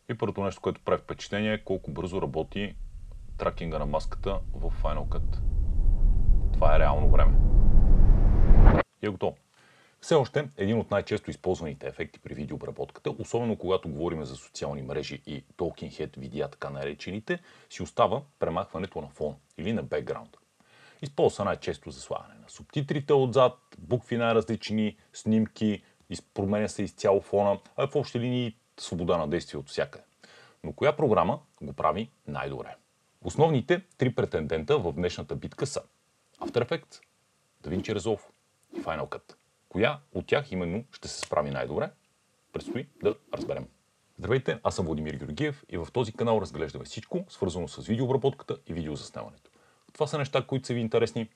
И първото нещо, което прави впечатление е колко бързо работи тракинга на маската в Final Cut. Това е реално време. И е готово. Все още един от най-често използваните ефекти при видеообработката, особено когато говорим за социални мрежи и Talking Head видеа, така наречените, си остава премахването на фон или на бекграунд. Използва най-често за слагане на субтитрите отзад, букви най-различни, снимки, променя се изцяло фона, а в общи линии свобода на действие от всякъде. Но коя програма го прави най-добре? Основните три претендента в днешната битка са After Effects, DaVinci Resolve и Final Cut. Коя от тях именно ще се справи най-добре? Предстои да разберем. Здравейте, аз съм Владимир Георгиев и в този канал разглеждаме всичко, свързано с видеообработката и видеозаснемането. Това са неща, които са ви интересни.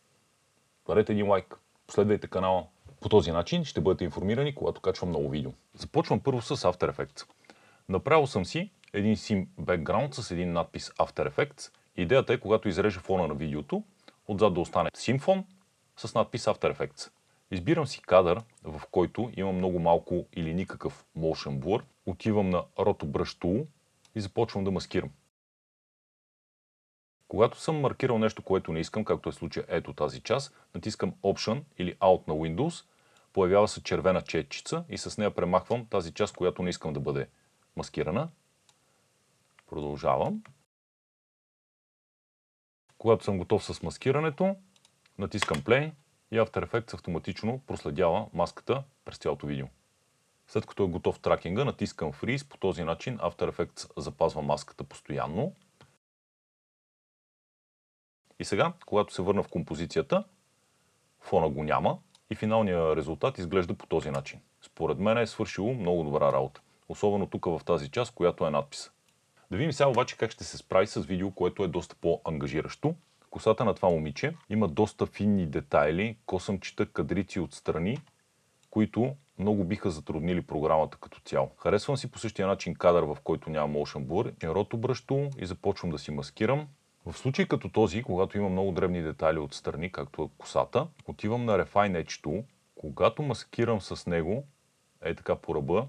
Варете един лайк, последвайте канала. По този начин ще бъдете информирани, когато качвам ново видео. Започвам първо с After Effects. Направил съм си един сим бекграунд с един надпис After Effects. Идеята е, когато изрежа фона на видеото, отзад да остане сим фон с надпис After Effects. Избирам си кадър, в който има много малко или никакъв motion blur. Отивам на Roto Brush Tool и започвам да маскирам. Когато съм маркирал нещо, което не искам, както е случая ето тази част, натискам Option или Alt на Windows, появява се червена четчица и с нея премахвам тази част, която не искам да бъде маскирана. Продължавам. Когато съм готов с маскирането, натискам Play и After Effects автоматично проследява маската през цялото видео. След като е готов тракинга, натискам Freeze. По този начин After Effects запазва маската постоянно. И сега, когато се върна в композицията, фона го няма и финалният резултат изглежда по този начин. Според мен е свършило много добра работа. Особено тук в тази част, която е надпис. Да видим сега обаче как ще се справи с видео, което е доста по-ангажиращо. Косата на това момиче има доста финни детайли, косъмчета, кадрици отстрани, които много биха затруднили програмата като цяло. Харесвам си по същия начин кадър, в който няма motion blur, Roto Brush Tool и започвам да си маскирам. В случай като този, когато има много дребни детайли отстрани, както е косата, отивам на Refine Edge Tool. Когато маскирам с него, е така по ръба,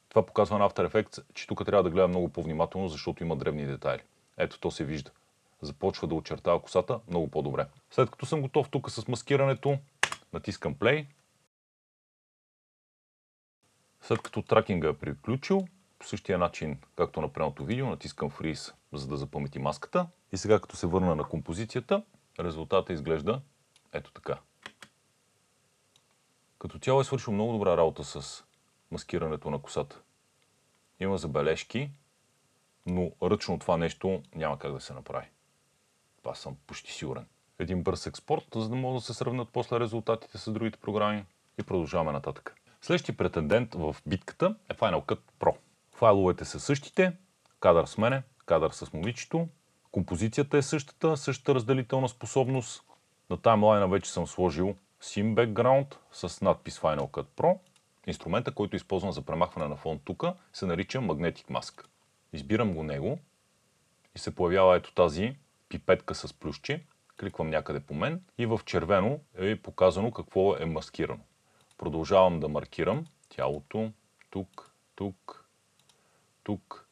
това показва на After Effects, че тук трябва да гледам много по-внимателно, защото има дребни детайли. Ето, то се вижда. Започва да очертава косата много по-добре. След като съм готов тук с маскирането, натискам Play. След като тракинга е приключил, по същия начин, както на предното видео, натискам Freeze, за да запамети маската. И сега, като се върна на композицията, резултатът изглежда ето така. Като цяло е свършил много добра работа с маскирането на косата. Има забележки, но ръчно това нещо няма как да се направи. Това съм почти сигурен. Един бърз експорт, за да могат да се сравнят после резултатите с другите програми и продължаваме нататък. Следващия претендент в битката е Final Cut Pro. Файловете са същите, кадър с мене, кадър с момичето, композицията е същата разделителна способност. На таймлайна вече съм сложил Sim Background с надпис Final Cut Pro. Инструмента, който използвам за премахване на фон тук, се нарича Magnetic Mask. Избирам го него и се появява ето тази пипетка с плюсче. Кликвам някъде по мен и в червено е показано какво е маскирано. Продължавам да маркирам тялото, тук, тук, тук.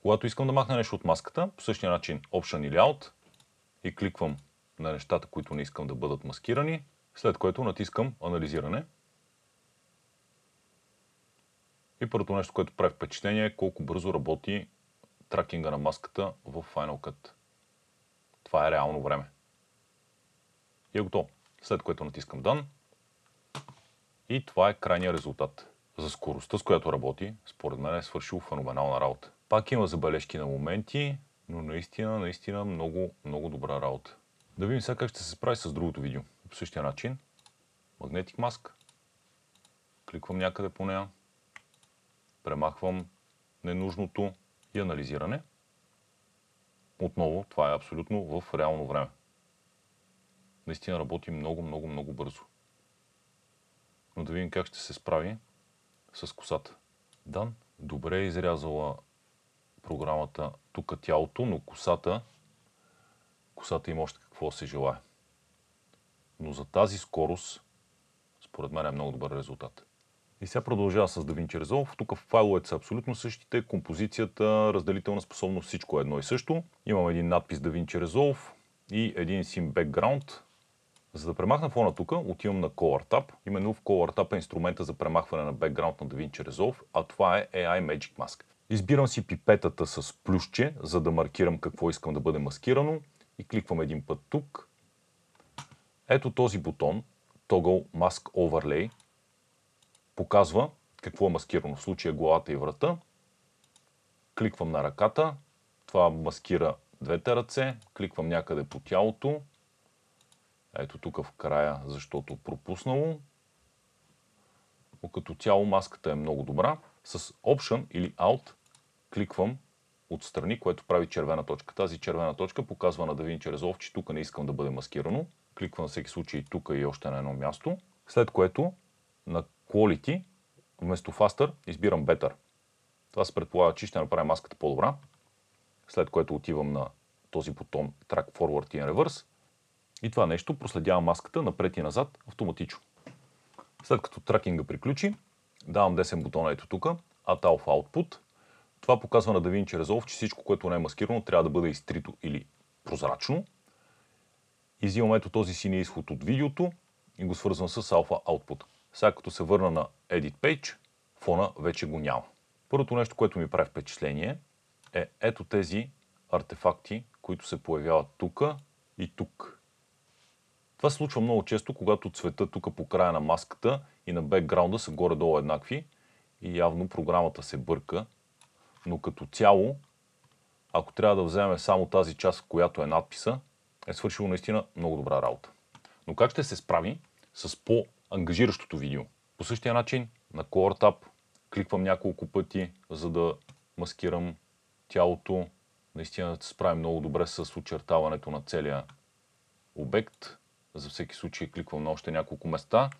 Когато искам да махна нещо от маската, по същия начин Option или Alt и кликвам на нещата, които не искам да бъдат маскирани, след което натискам Анализиране. И първото нещо, което прави впечатление е колко бързо работи тракинга на маската в Final Cut. Това е реално време. И е готово. След което натискам Done. И това е крайният резултат. За скоростта, с която работи, според мен е свършил феноменална работа. Пак има забележки на моменти, но наистина много добра работа. Да видим сега как ще се справи с другото видео. По същия начин. Magnetic Mask. Кликвам някъде по нея. Премахвам ненужното и анализиране. Отново, това е абсолютно в реално време. Наистина работи много бързо. Но да видим как ще се справи с косата. Дан, добре е изрязала програмата тук тялото, но косата има още какво се желае. Но за тази скорост, според мен е много добър резултат. И сега продължава с DaVinci Resolve. Тук файловете са абсолютно същите. Композицията, разделителна способност, всичко е едно и също. Имам един надпис DaVinci Resolve и един Sim Background. За да премахна фона тук, отивам на Color Tab. Именно в Color Tab е инструмента за премахване на бекграунд на DaVinci Resolve, а това е AI Magic Mask. Избирам си пипетата с плюсче, за да маркирам какво искам да бъде маскирано и кликвам един път тук. Ето този бутон, Toggle Mask Overlay, показва какво е маскирано, в случая главата и врата. Кликвам на ръката, това маскира двете ръце, кликвам някъде по тялото. Ето тук в края, защото пропуснало. Но като цяло маската е много добра. С Option или Alt кликвам отстрани, което прави червена точка. Тази червена точка показва на DaVinci Resolve, че тук не искам да бъде маскирано. Кликвам на всеки случай тук и още на едно място. След което на Quality вместо Faster избирам Better. Това се предполага, че ще направи маската по-добра. След което отивам на този бутон Track Forward и Reverse. И това нещо проследява маската напред и назад автоматично. След като тракинга приключи, давам десен бутон ето тук, Add Alpha Output. Това показва на DaVinci Resolve, че всичко, което не е маскирано, трябва да бъде изтрито или прозрачно. И взимам ето този синия изход от видеото и го свързвам с Alpha Output. Сега като се върна на Edit Page, фона вече го няма. Първото нещо, което ми прави впечатление е ето тези артефакти, които се появяват тук и тук. Това се случва много често, когато цвета тук по края на маската и на бекграунда са горе-долу еднакви и явно програмата се бърка. Но като цяло, ако трябва да вземем само тази част, в която е надписа, е свършило наистина много добра работа. Но как ще се справи с по-ангажиращото видео? По същия начин на Color Tab кликвам няколко пъти, за да маскирам тялото. Наистина се справи много добре с очертаването на целия обект. За всеки случай кликвам на още няколко места.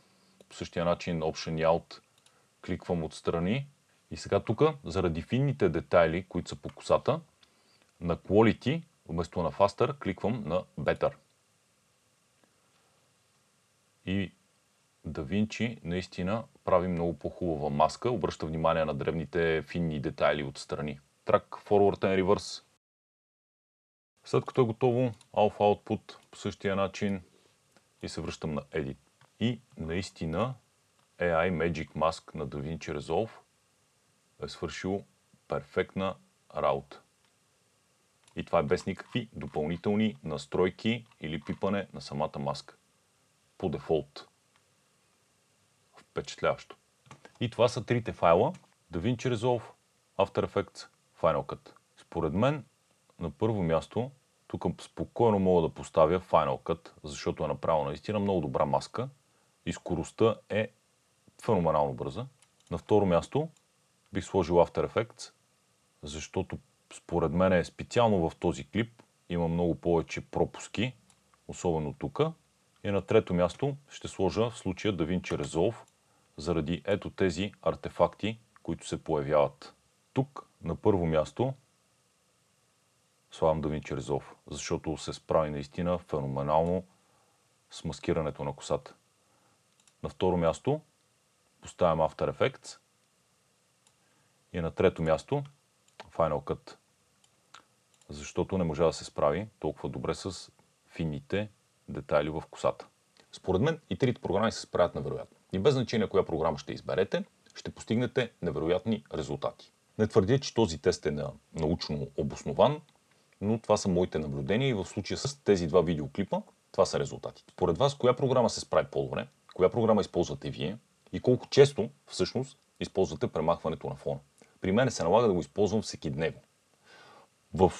По същия начин Option и Alt кликвам отстрани. И сега тук, заради финните детайли, които са по косата, на Quality, вместо на Faster, кликвам на Better. И DaVinci наистина прави много по-хубава маска. Обръща внимание на дребните финни детайли отстрани. Track Forward and Reverse. След като е готово, Alpha Output по същия начин и се връщам на Edit. И наистина AI Magic Mask на DaVinci Resolve е свършило перфектна работа. И това е без никакви допълнителни настройки или пипане на самата маска. По дефолт. Впечатляващо. И това са трите файла: DaVinci Resolve, After Effects, Final Cut. Според мен, на първо място, тук спокойно мога да поставя Final Cut, защото е направил наистина много добра маска и скоростта е феноменално бърза. На второ място бих сложил After Effects, защото според мен е специално в този клип има много повече пропуски, особено тук. И на трето място ще сложа в случая DaVinci Resolve, заради ето тези артефакти, които се появяват. Тук на първо място слагам DaVinci Resolve, защото се справи наистина феноменално с маскирането на косата. На второ място поставям After Effects и на трето място Final Cut, защото не можа да се справи толкова добре с финните детайли в косата. Според мен и трите програми се справят невероятно. И без значение коя програма ще изберете, ще постигнете невероятни резултати. Не твърдя, че този тест е научно обоснован, но това са моите наблюдения и в случая с тези два видеоклипа, това са резултатите. Според вас, коя програма се справи по-добре, коя програма използвате вие и колко често всъщност използвате премахването на фона? При мен се налага да го използвам всекидневно. В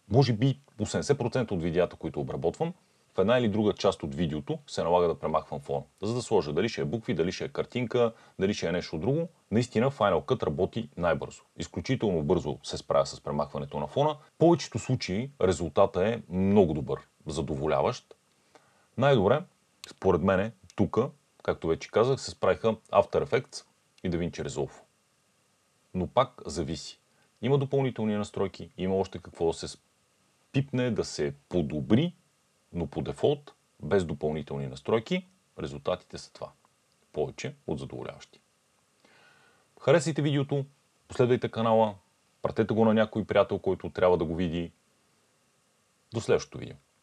може би 80% от видеята, които обработвам, в една или друга част от видеото се налага да премахвам фона. За да сложа дали ще е букви, дали ще е картинка, дали ще е нещо друго. Наистина Final Cut работи най-бързо. Изключително бързо се справя с премахването на фона. В повечето случаи резултатът е много добър, задоволяващ. Най-добре, според мен, тук, както вече казах, се справиха After Effects и DaVinci Resolve. Но пак зависи. Има допълнителни настройки, има още какво да се пипне, да се подобри, но по дефолт, без допълнителни настройки, резултатите са това. Повече от задоволяващи. Харесайте видеото, последвайте канала, пратете го на някой приятел, който трябва да го види. До следващото видео.